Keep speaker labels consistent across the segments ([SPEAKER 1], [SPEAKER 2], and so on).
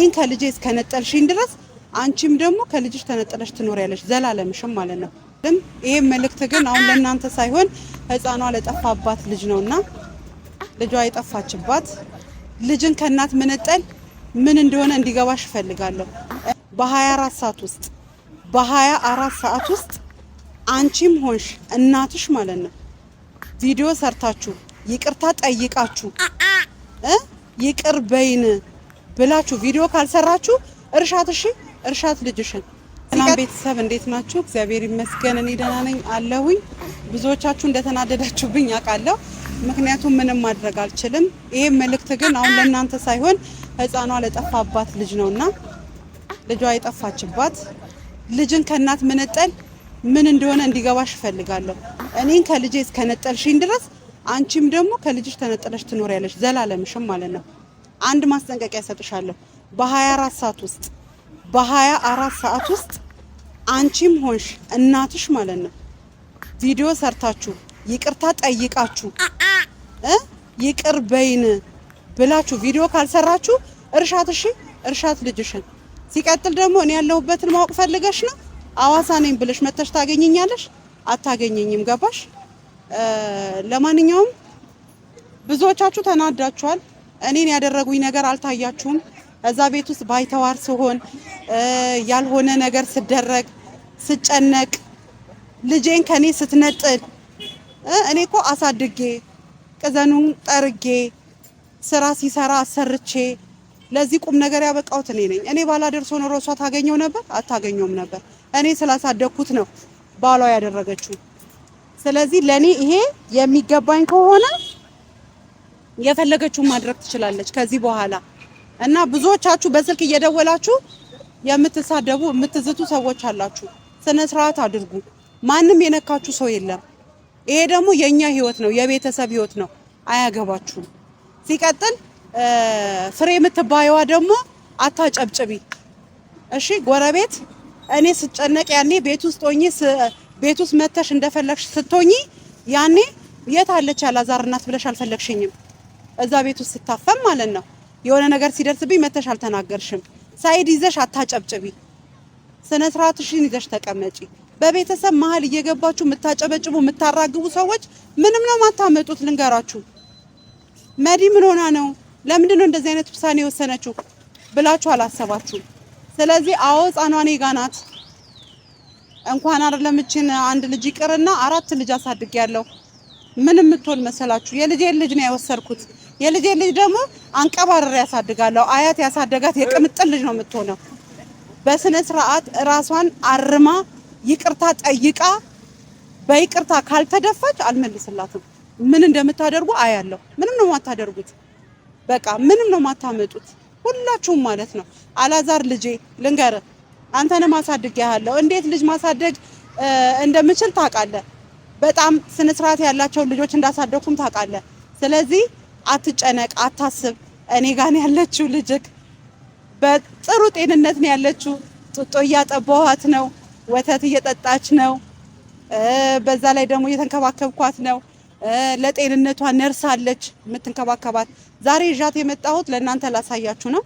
[SPEAKER 1] እኔን ከልጄ እስከነጠልሽኝ ድረስ አንቺም ደግሞ ከልጅሽ ተነጠለሽ ትኖሪያለሽ ዘላለምሽም ማለት ነው። ይሄ መልእክት ግን አሁን ለእናንተ ሳይሆን ህፃኗ ለጠፋባት ልጅ ነውና ልጇ የጠፋችባት ልጅን ከእናት መነጠል ምን እንደሆነ እንዲገባሽ እፈልጋለሁ። በ24 ሰዓት ውስጥ አንቺም ሆንሽ እናትሽ ማለት ነው ቪዲዮ ሰርታችሁ ይቅርታ ጠይቃችሁ ይቅር በይን ብላችሁ ቪዲዮ ካልሰራችሁ እርሻት። እሺ እርሻት ልጅሽን። ሰላም ቤተሰብ እንዴት ናችሁ? እግዚአብሔር ይመስገን እኔ ደህና ነኝ አለሁኝ። ብዙዎቻችሁ እንደተናደዳችሁብኝ አውቃለሁ። ምክንያቱም ምንም ማድረግ አልችልም። ይሄ መልእክት ግን አሁን ለእናንተ ሳይሆን ህፃኗ ለጠፋባት ልጅ ነውና ልጇ የጠፋችባት ልጅን ከእናት መነጠል ምን እንደሆነ እንዲገባሽ እፈልጋለሁ። እኔን ከልጄ እስከነጠልሽኝ ድረስ አንቺም ደግሞ ከልጅሽ ተነጠለሽ ትኖሪያለሽ ዘላለምሽም ማለት ነው። አንድ ማስጠንቀቂያ ሰጥሻለሁ። በ24 ሰዓት ውስጥ አንቺም ሆንሽ እናትሽ ማለት ነው ቪዲዮ ሰርታችሁ ይቅርታ ጠይቃችሁ ይቅር በይን ብላችሁ ቪዲዮ ካልሰራችሁ እርሻት። እሺ እርሻት ልጅሽን። ሲቀጥል ደግሞ እኔ ያለሁበትን ማወቅ ፈልገሽ ነው አዋሳ ነኝ ብለሽ መተሽ ታገኘኛለሽ? አታገኘኝም። ገባሽ? ለማንኛውም ብዙዎቻችሁ ተናዳችኋል። እኔን ያደረጉኝ ነገር አልታያችሁም። እዛ ቤት ውስጥ ባይተዋር ሲሆን ያልሆነ ነገር ስደረግ ስጨነቅ ልጄን ከኔ ስትነጥል እኔ እኮ አሳድጌ ቅዘኑን ጠርጌ ስራ ሲሰራ አሰርቼ ለዚህ ቁም ነገር ያበቃሁት እኔ ነኝ። እኔ ባላደርሶ ኖሮ እሷ ታገኘው ነበር? አታገኘውም ነበር። እኔ ስላሳደግኩት ነው ባሏ ያደረገችው። ስለዚህ ለኔ ይሄ የሚገባኝ ከሆነ የፈለገችውን ማድረግ ትችላለች ከዚህ በኋላ። እና ብዙዎቻችሁ በስልክ እየደወላችሁ የምትሳደቡ የምትዝቱ ሰዎች አላችሁ። ስነ ስርዓት አድርጉ። ማንም የነካችሁ ሰው የለም። ይሄ ደግሞ የኛ ህይወት ነው፣ የቤተሰብ ህይወት ነው። አያገባችሁም። ሲቀጥል ፍሬ የምትባየዋ ደግሞ አታጨብጭቢ። እሺ ጎረቤት እኔ ስጨነቅ ያኔ ቤት ውስጥ ሆኜ ቤት ውስጥ መተሽ እንደፈለግሽ ስትሆኚ ያኔ የት አለች ያላዛር እናት ብለሽ አልፈለግሽኝም። እዛ ቤት ውስጥ ስታፈም ማለት ነው። የሆነ ነገር ሲደርስብኝ መተሽ አልተናገርሽም። ሳይድ ይዘሽ አታጨብጭቢ። ስነ ስርዓትሽን ይዘሽ ተቀመጪ። በቤተሰብ መሀል እየገባችሁ የምታጨበጭቡ የምታራግቡ ሰዎች ምንም ነው ማታመጡት። ልንገራችሁ፣ መዲ ምን ሆና ነው ለምንድን ነው እንደዚህ አይነት ውሳኔ የወሰነችው ብላችሁ አላሰባችሁም። ስለዚህ አዎ ህፃኗ እኔ ጋ ናት። እንኳን አይደለም እቺን አንድ ልጅ ይቅርና 4 ልጅ አሳድጌያለሁ። ምንም የምትሆን መሰላችሁ? የልጄን ልጅ ነው የወሰድኩት። የልጄን ልጅ ደግሞ አንቀባረር ያሳድጋለሁ። አያት ያሳደጋት የቅምጥል ልጅ ነው የምትሆነው። በስነ ስርዓት ራሷን አርማ ይቅርታ ጠይቃ በይቅርታ ካልተደፋች አልመልስላትም። ምን እንደምታደርጉ አያለሁ። ምንም ነው ማታደርጉት። በቃ ምንም ነው ማታመጡት ሁላችሁም ማለት ነው። አላዛር ልጄ ልንገር፣ አንተን ማሳደግያለሁ። እንዴት ልጅ ማሳደግ እንደምችል ታውቃለህ። በጣም ስነ ስርዓት ያላቸው ልጆች እንዳሳደኩም ታውቃለህ። ስለዚህ አትጨነቅ፣ አታስብ። እኔ ጋር ነው ያለችው ልጅክ በጥሩ ጤንነት ነው ያለችው። ጡጦ እያጠባኋት ነው፣ ወተት እየጠጣች ነው። በዛ ላይ ደግሞ እየተንከባከብኳት ነው። ለጤንነቷ ነርስ አለች የምትንከባከባት። ዛሬ ይዣት የመጣሁት ለእናንተ ላሳያችሁ ነው።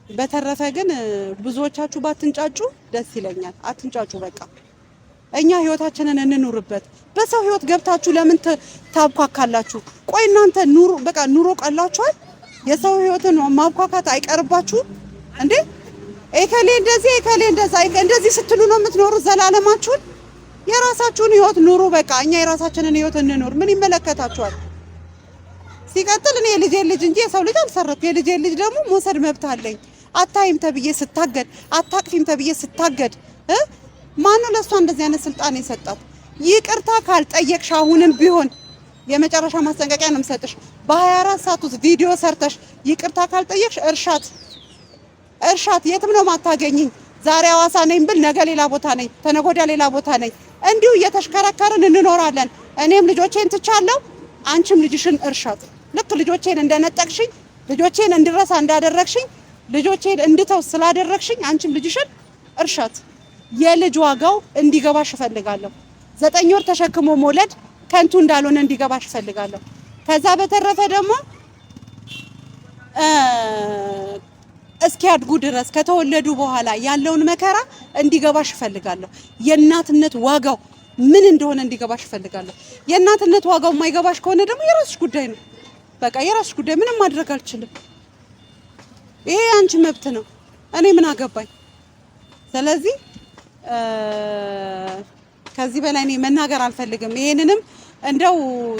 [SPEAKER 1] በተረፈ ግን ብዙዎቻችሁ ባትንጫጩ ደስ ይለኛል። አትንጫጩ። በቃ እኛ ህይወታችንን እንኑርበት። በሰው ህይወት ገብታችሁ ለምን ታብኳካላችሁ? ቆይ እናንተ ኑሩ፣ በቃ ኑሮ ቀላችኋል። የሰው ህይወትን ማብኳካት አይቀርባችሁ እንዴ? ኤከሌ እንደዚህ ኤከሌ እንደዚህ ስትሉ ነው የምትኖሩት ዘላለማችሁን? የራሳችሁን ህይወት ኑሩ። በቃ እኛ የራሳችንን ህይወት እንኑር። ምን ይመለከታችኋል? ሲቀጥል እኔ የልጄን ልጅ እንጂ የሰው ልጅ አልሰረኩ። የልጄን ልጅ ደግሞ መውሰድ መብት አለኝ። አታይም ተብዬ ስታገድ፣ አታቅፊም ተብዬ ስታገድ ማነው ለሷ እንደዚህ አይነት ስልጣን የሰጣት? ይቅርታ ካልጠየቅሽ አሁንም ቢሆን የመጨረሻ ማስጠንቀቂያ ነው የምሰጥሽ። በ24 ሰዓት ውስጥ ቪዲዮ ሰርተሽ ይቅርታ ካልጠየቅሽ እርሻት። የትም ነው ማታገኝኝ። ዛሬ አዋሳ ነኝ ብል ነገ ሌላ ቦታ ነኝ፣ ተነገ ወዲያ ሌላ ቦታ ነኝ። እንዲሁ እየተሽከረከርን እንኖራለን። እኔም ልጆቼን ትቻለሁ፣ አንቺም ልጅሽን እርሻት። ልክ ልጆቼን እንደነጠቅሽኝ፣ ልጆቼን እንድረሳ እንዳደረግሽኝ፣ ልጆቼን እንድተው ስላደረግሽኝ አንቺም ልጅሽን እርሻት። የልጅ ዋጋው እንዲገባሽ እፈልጋለሁ። 9 ወር ተሸክሞ መውለድ ከንቱ እንዳልሆነ እንዲገባሽ እፈልጋለሁ። ከዛ በተረፈ ደግሞ እስኪያድጉ ድረስ ከተወለዱ በኋላ ያለውን መከራ እንዲገባሽ እፈልጋለሁ። የእናትነት ዋጋው ምን እንደሆነ እንዲገባሽ እፈልጋለሁ። የእናትነት ዋጋው የማይገባሽ ከሆነ ደግሞ የራስሽ ጉዳይ ነው። በቃ የራስሽ ጉዳይ፣ ምንም ማድረግ አልችልም። ይሄ አንቺ መብት ነው። እኔ ምን አገባኝ? ስለዚህ ከዚህ በላይ እኔ መናገር አልፈልግም። ይሄንንም እንደው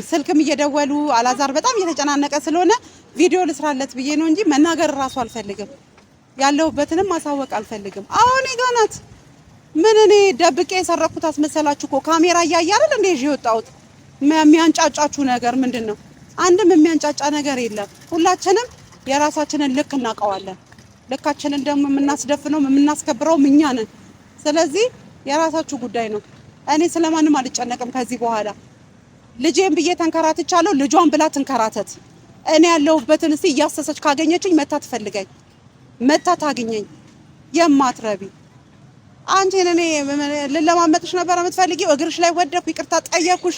[SPEAKER 1] ስልክም እየደወሉ አላዛር በጣም እየተጨናነቀ ስለሆነ ቪዲዮ ልስራለት ብዬ ነው እንጂ መናገር እራሱ አልፈልግም። ያለሁበትንም ማሳወቅ አልፈልግም። አሁን ጋናት ምን እኔ ደብቄ የሰረኩት አስመሰላችሁ እኮ ካሜራ እያየ አይደል እንዴ ይዤ የወጣሁት። የሚያንጫጫችሁ ነገር ምንድን ነው? አንድም የሚያንጫጫ ነገር የለም። ሁላችንም የራሳችንን ልክ እናውቀዋለን። ልካችንን ደግሞ የምናስደፍነው የምናስከብረው እኛ ነን። ስለዚህ የራሳችሁ ጉዳይ ነው። እኔ ስለማንም አልጨነቅም ከዚህ በኋላ። ልጄን ብዬ ተንከራትቻለሁ፣ ልጇን ብላ ትንከራተት። እኔ ያለሁበትን እስቲ እያሰሰች ካገኘችኝ መታ ትፈልገኝ፣ መታ ታግኘኝ። የማትረቢ አንቺን እኔ ልለማመጥሽ ነበር የምትፈልጊው። እግርሽ ላይ ወደኩ፣ ይቅርታ ጠየኩሽ፣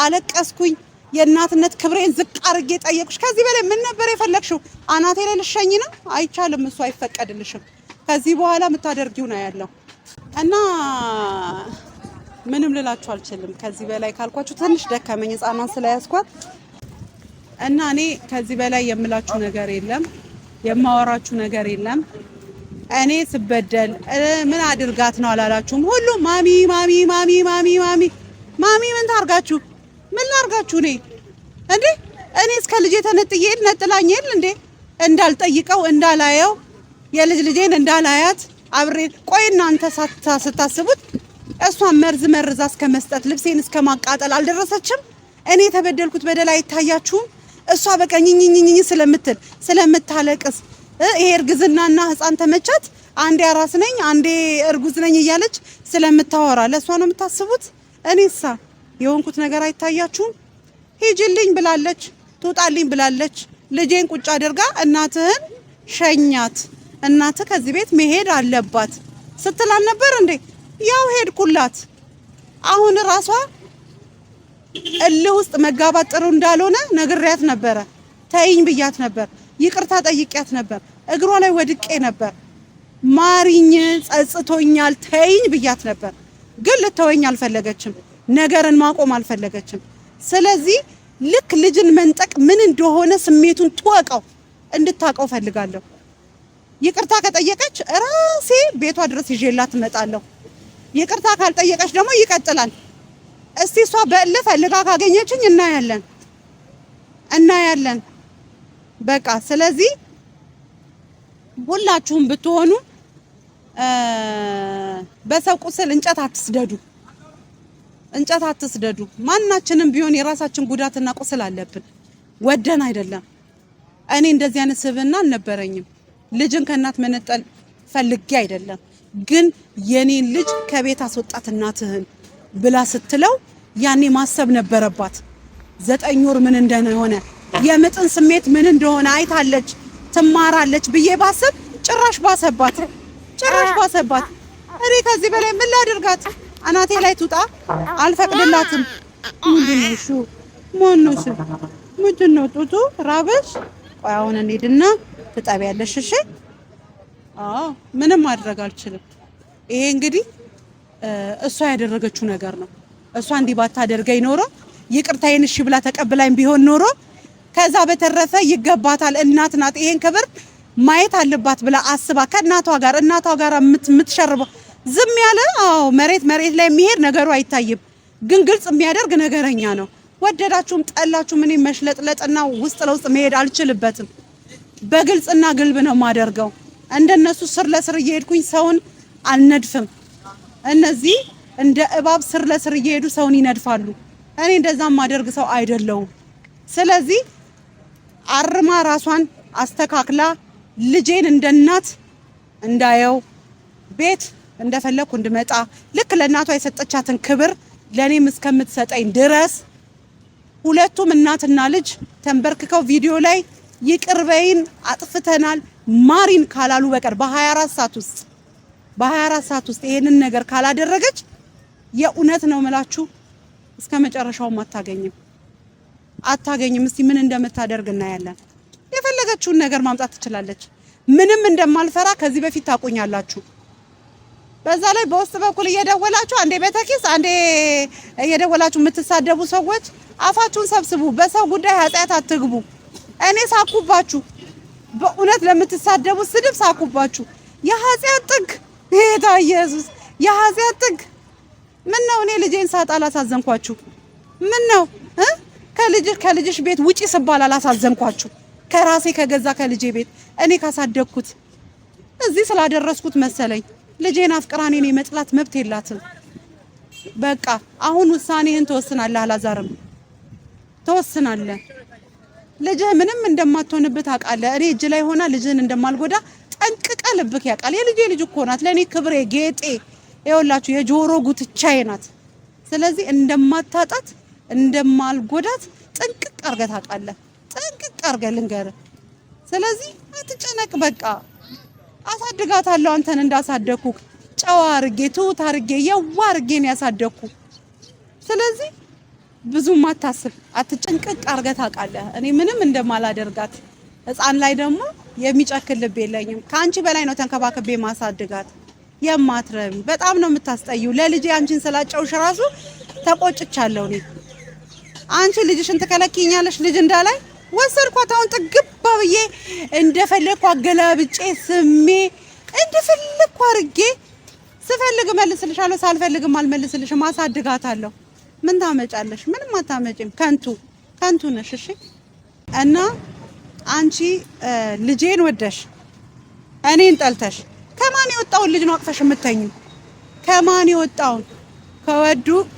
[SPEAKER 1] አለቀስኩኝ፣ የእናትነት ክብሬን ዝቅ አድርጌ ጠየኩሽ። ከዚህ በላይ ምን ነበር የፈለግሽው? አናቴ ላይ ልሸኝ ነው? አይቻልም፣ እሱ አይፈቀድልሽም። ከዚህ በኋላ የምታደርጊው ነው ያለው እና ምንም ልላችሁ አልችልም። ከዚህ በላይ ካልኳችሁ ትንሽ ደከመኝ ህፃኗን ስለያዝኳት እና እኔ ከዚህ በላይ የምላችሁ ነገር የለም፣ የማወራችሁ ነገር የለም። እኔ ስበደል ምን አድርጋት ነው አላላችሁም? ሁሉ ማሚ ማሚ ማሚ ማሚ ማሚ ማሚ ምን ታርጋችሁ? ምን ላርጋችሁ? እኔ እስከ ልጄ ተነጥዬ ነጥላኝ የለ እንዴ እንዳልጠይቀው እንዳላየው የልጅ ልጄን እንዳላያት አብሬ ቆይ እናንተ ስታስቡት እሷን መርዛ እስከ መስጠት ልብሴን እስከ ማቃጠል አልደረሰችም? እኔ የተበደልኩት በደል አይታያችሁም? እሷ በቃ ኝኝኝኝ ስለምታለቅስ ይሄ እርግዝናና ህፃን ተመቻት፣ አንዴ አራስ ነኝ አንዴ እርጉዝ ነኝ እያለች ስለምታወራ ለእሷ ነው የምታስቡት? እኔሳ የሆንኩት ነገር አይታያችሁም? ሂጂልኝ ብላለች፣ ትውጣልኝ ብላለች። ልጄን ቁጭ አድርጋ እናትህን ሸኛት፣ እናትህ ከዚህ ቤት መሄድ አለባት ስትል አልነበር እንዴ? ያው ሄድኩላት። አሁን ራሷ እልህ ውስጥ መጋባት ጥሩ እንዳልሆነ ነግሬያት ነበረ። ተይኝ ብያት ነበር። ይቅርታ ጠይቂያት ነበር። እግሯ ላይ ወድቄ ነበር። ማሪኝ፣ ጸጽቶኛል፣ ተይኝ ብያት ነበር። ግን ልተወኝ አልፈለገችም። ነገርን ማቆም አልፈለገችም። ስለዚህ ልክ ልጅን መንጠቅ ምን እንደሆነ ስሜቱን ትወቀው፣ እንድታቀው ፈልጋለሁ። ይቅርታ ከጠየቀች ራሴ ቤቷ ድረስ ይዤላት እመጣለሁ። ይቅርታ ካልጠየቀች ደግሞ ይቀጥላል። እስቲ እሷ በእልህ ፈልጋ ካገኘችኝ እናያለን። በቃ ስለዚህ ሁላችሁም ብትሆኑ በሰው ቁስል እንጨት አትስደዱ። ማናችንም ቢሆን የራሳችን ጉዳትና ቁስል አለብን፣ ወደን አይደለም። እኔ እንደዚህ አይነት ስብዕና አልነበረኝም። ልጅን ከእናት መነጠል ፈልጌ አይደለም። ግን የኔን ልጅ ከቤት አስወጣት እናትህን ብላ ስትለው ያኔ ማሰብ ነበረባት። 9 ወር ምን እንደሆነ የምጥን ስሜት ምን እንደሆነ አይታለች፣ ትማራለች ብዬ ባሰብ ጭራሽ ባሰባት። እኔ ከዚህ በላይ ምን ላድርጋት? አናቴ ላይ ትውጣ? አልፈቅድላትም። ምንድነው ጡቱ ራበሽ? ቆይ አሁን እንሂድና ትጠቢያለሽ። እሺ? ምንም ማድረግ አልችልም። ይሄ እንግዲህ እሷ ያደረገችው ነገር ነው። እሷ እንዲህ ባታደርገኝ ኖሮ ይቅርታዬን እሺ ብላ ተቀብላኝ ቢሆን ኖሮ ከዛ በተረፈ ይገባታል፣ እናት ናት፣ ይሄን ክብር ማየት አለባት ብላ አስባ እናቷ ጋር የምትሸርበው ዝም ያለ መሬት ላይ የሚሄድ ነገሩ አይታይም። ግን ግልጽ የሚያደርግ ነገረኛ ነው። ወደዳችሁም ጠላችሁም እኔ መሽለጥለጥና ውስጥ ለውስጥ መሄድ አልችልበትም። በግልጽና ግልብ ነው ማደርገው። እንደነሱ ስር ለስር እየሄድኩኝ ሰውን አልነድፍም። እነዚህ እንደ እባብ ስር ለስር እየሄዱ ሰውን ይነድፋሉ። እኔ እንደዛ ማደርግ ሰው አይደለሁም። ስለዚህ አርማ ራሷን አስተካክላ ልጄን እንደናት እንዳየው ቤት እንደፈለኩ እንድመጣ ልክ ለእናቷ የሰጠቻትን ክብር ለኔም እስከምትሰጠኝ ድረስ ሁለቱም እናትና ልጅ ተንበርክከው ቪዲዮ ላይ ይቅርበይን አጥፍተናል ማሪን ካላሉ በቀር በ24 ሰዓት ውስጥ ይሄንን ነገር ካላደረገች የእውነት ነው የምላችሁ እስከ መጨረሻውም አታገኝም። እስቲ ምን እንደምታደርግ እናያለን። የፈለገችውን ነገር ማምጣት ትችላለች። ምንም እንደማልፈራ ከዚህ በፊት ታውቁኛላችሁ። በዛ ላይ በውስጥ በኩል እየደወላችሁ አንዴ ቤተኪስ አንዴ እየደወላችሁ የምትሳደቡ ሰዎች አፋችሁን ሰብስቡ። በሰው ጉዳይ ኃጢአት አትግቡ። እኔ ሳኩባችሁ፣ በእውነት ለምትሳደቡ ስድብ ሳኩባችሁ። የኃጢአት ጥግ ጌታ ኢየሱስ፣ የኃጢአት ጥግ። ምን ነው እኔ ልጄን ሳጣ አላሳዘንኳችሁ? ምን ነው ከልጅሽ ቤት ውጪ ስባል አላሳዘንኳችሁ? ከራሴ ከገዛ ከልጄ ቤት እኔ ካሳደግኩት እዚህ ስላደረስኩት መሰለኝ። ልጄን አፍቅራኔ እኔ መጥላት መብት የላትም። በቃ አሁን ውሳኔህን ትወስናለህ። አላዛርም ትወስናለህ። ልጅህ ምንም እንደማትሆንብህ ታውቃለህ። እኔ እጅ ላይ ሆና ልጅህን እንደማልጎዳ ጠንቅቀህ ልብህ ያውቃል። የልጄ ልጅ እኮ ናት ለእኔ ክብሬ፣ ጌጤ፣ ይኸውላችሁ የጆሮ ጉትቻዬ ናት። ስለዚህ እንደማታጣት እንደማልጎዳት ጥንቅቅ አድርገህ ታውቃለህ። ጥንቅቅ አድርገህ ልንገርህ። ስለዚህ አትጨነቅ። በቃ አሳድጋታለሁ አንተን እንዳሳደግኩ ጨዋ አድርጌ ትሁት አድርጌ የዋ አድርጌ ነው ያሳደግኩ። ስለዚህ ብዙም አታስብ፣ አትጨንቅቅ አድርገህ ታውቃለህ እኔ ምንም እንደማላደርጋት። ሕፃን ላይ ደግሞ የሚጨክል ልብ የለኝም። ከአንቺ በላይ ነው ተንከባክቤ ማሳድጋት። የማትረቢ በጣም ነው የምታስጠዩ። ለልጄ አንቺን ስላጨውሽ ራሱ ተቆጭቻለሁ እኔ። አንቺ ልጅሽን ትከለኪኛለሽ ልጅ እንዳላይ ወሰድኳት። አሁን ጥግባ ብዬ እንደፈለኩ አገላብጬ ስሜ እንደፈለኩ አድርጌ ስፈልግ መልስልሻለሁ፣ ሳልፈልግም አልመልስልሽም። አሳድጋታለሁ። ምን ታመጫለሽ? ምንም አታመጪም። ከንቱ ነሽ። እሺ። እና አንቺ ልጄን ወደሽ እኔን ጠልተሽ ከማን የወጣውን ልጅ ነው አቅፈሽ የምተኙ? ከማን የወጣውን?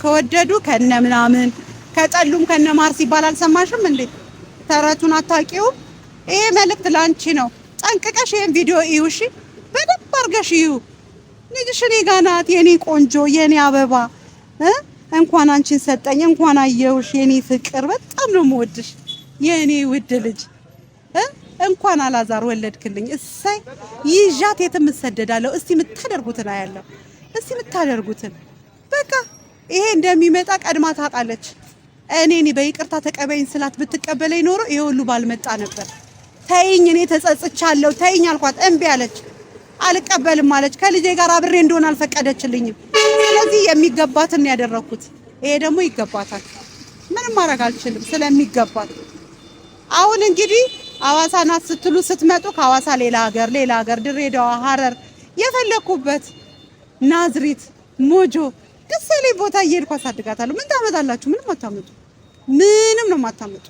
[SPEAKER 1] ከወደዱ ከነ ምናምን ከጠሉም ከነ ማር ሲባል አልሰማሽም እንዴ? ተረቱን አታውቂውም? ይሄ መልእክት ላንቺ ነው። ጠንቅቀሽ ይሄን ቪዲዮ እዩ። እሺ፣ በደንብ አድርገሽ እዩ። ልጅሽ እኔ ጋር ናት፣ የኔ ቆንጆ፣ የኔ አበባ። እንኳን አንቺን ሰጠኝ፣ እንኳን አየሁሽ የኔ ፍቅር። በጣም ነው የምወድሽ የኔ ውድ ልጅ። እንኳን አላዛር ወለድክልኝ። እሰይ ይዣት የትም እሰደዳለሁ። እስቲ የምታደርጉትን አያለሁ። እስቲ የምታደርጉትን በቃ ይሄ እንደሚመጣ ቀድማ ታውቃለች። እኔ በይቅርታ ተቀበይኝ ስላት ብትቀበለኝ ኖሮ ይሄ ሁሉ ባልመጣ ነበር። ተይኝ፣ እኔ ተጸጽቻለሁ፣ ተይኝ አልኳት። እምቢ አለች። አልቀበልም አለች። ከልጄ ጋር አብሬ እንደሆነ አልፈቀደችልኝም። ስለዚህ የሚገባትን ያደረኩት። ይሄ ደግሞ ይገባታል። ምንም ማድረግ አልችልም ስለሚገባት። አሁን እንግዲህ ሐዋሳ ናት ስትሉ ስትመጡ ከሐዋሳ ሌላ ሀገር ድሬዳዋ፣ ሐረር የፈለኩበት ናዝሪት፣ ሞጆ ደስ ያለኝ ቦታ እየሄድኩ አሳድጋታለሁ። ምን ታመጣላችሁ? ምንም አታመጡ። ምንም ነው የማታመጡ።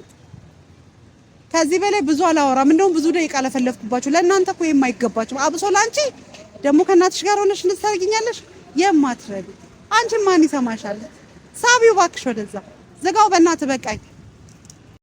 [SPEAKER 1] ከዚህ በላይ ብዙ አላወራም። እንደውም ብዙ ደቂቃ ለፈለፍኩባችሁ። ለእናንተ እኮ የማይገባችሁ አብሶ ላንቺ ደግሞ ከእናትሽ ጋር ሆነሽ ልትሰርጊኛለሽ። የማትረቢ አንቺን ማን ይሰማሻል? ሳቢው እባክሽ ወደዛ። ዝጋው በእናትህ በቃኝ።